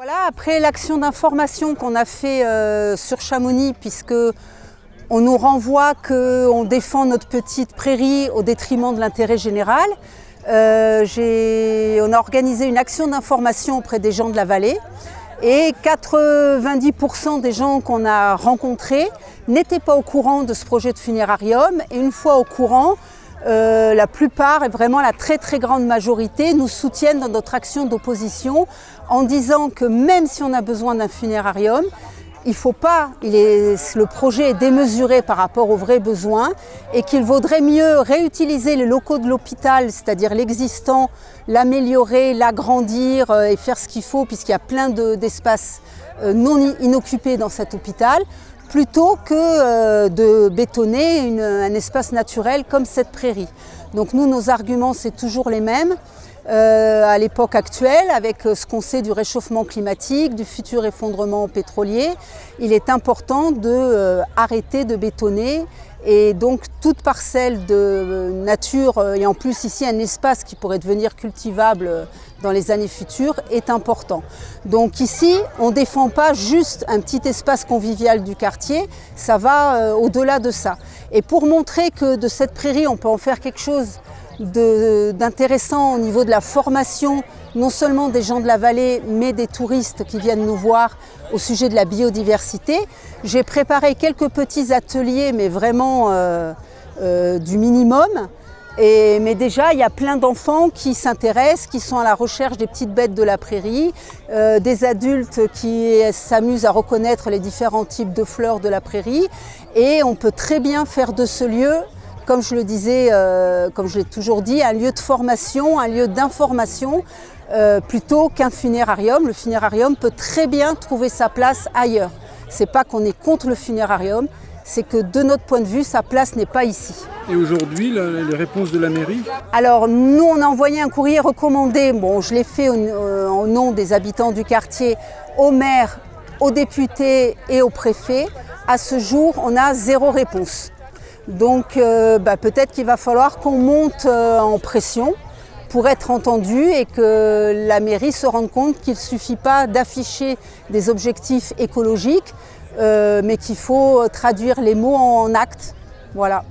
Voilà, après l'action d'information qu'on a fait sur Chamonix, puisque on nous renvoie qu'on défend notre petite prairie au détriment de l'intérêt général, on a organisé une action d'information auprès des gens de la vallée et 90% des gens qu'on a rencontrés n'étaient pas au courant de ce projet de funérarium, et une fois au courant, la plupart, et vraiment la très grande majorité, nous soutiennent dans notre action d'opposition en disant que même si on a besoin d'un funérarium, il faut pas, le projet est démesuré par rapport aux vrais besoins et qu'il vaudrait mieux réutiliser les locaux de l'hôpital, c'est-à-dire l'existant, l'améliorer, l'agrandir et faire ce qu'il faut, puisqu'il y a plein d'espaces non inoccupés dans cet hôpital, plutôt que de bétonner un espace naturel comme cette prairie. Donc nous, nos arguments, c'est toujours les mêmes. À l'époque actuelle, avec ce qu'on sait du réchauffement climatique, du futur effondrement pétrolier, il est important d'arrêter de bétonner, et donc toute parcelle de nature, et en plus ici un espace qui pourrait devenir cultivable dans les années futures, est important. Donc ici, on ne défend pas juste un petit espace convivial du quartier, ça va au-delà de ça. Et pour montrer que de cette prairie, on peut en faire quelque chose d'intéressant au niveau de la formation, non seulement des gens de la vallée, mais des touristes qui viennent nous voir au sujet de la biodiversité. J'ai préparé quelques petits ateliers, mais vraiment du minimum. Mais déjà, il y a plein d'enfants qui s'intéressent, qui sont à la recherche des petites bêtes de la prairie, des adultes qui s'amusent à reconnaître les différents types de fleurs de la prairie. Et on peut très bien faire de ce lieu, comme je le disais, comme je l'ai toujours dit, un lieu de formation, un lieu d'information, plutôt qu'un funérarium. Le funérarium peut très bien trouver sa place ailleurs. C'est pas qu'on est contre le funérarium, c'est que de notre point de vue, sa place n'est pas ici. Et aujourd'hui, les réponses de la mairie? Alors nous, on a envoyé un courrier recommandé, bon, je l'ai fait au nom des habitants du quartier, au maire, aux députés et au préfet. À ce jour, on a 0 réponse. Donc peut-être qu'il va falloir qu'on monte en pression pour être entendu, et que la mairie se rende compte qu'il ne suffit pas d'afficher des objectifs écologiques, mais qu'il faut traduire les mots en actes. Voilà.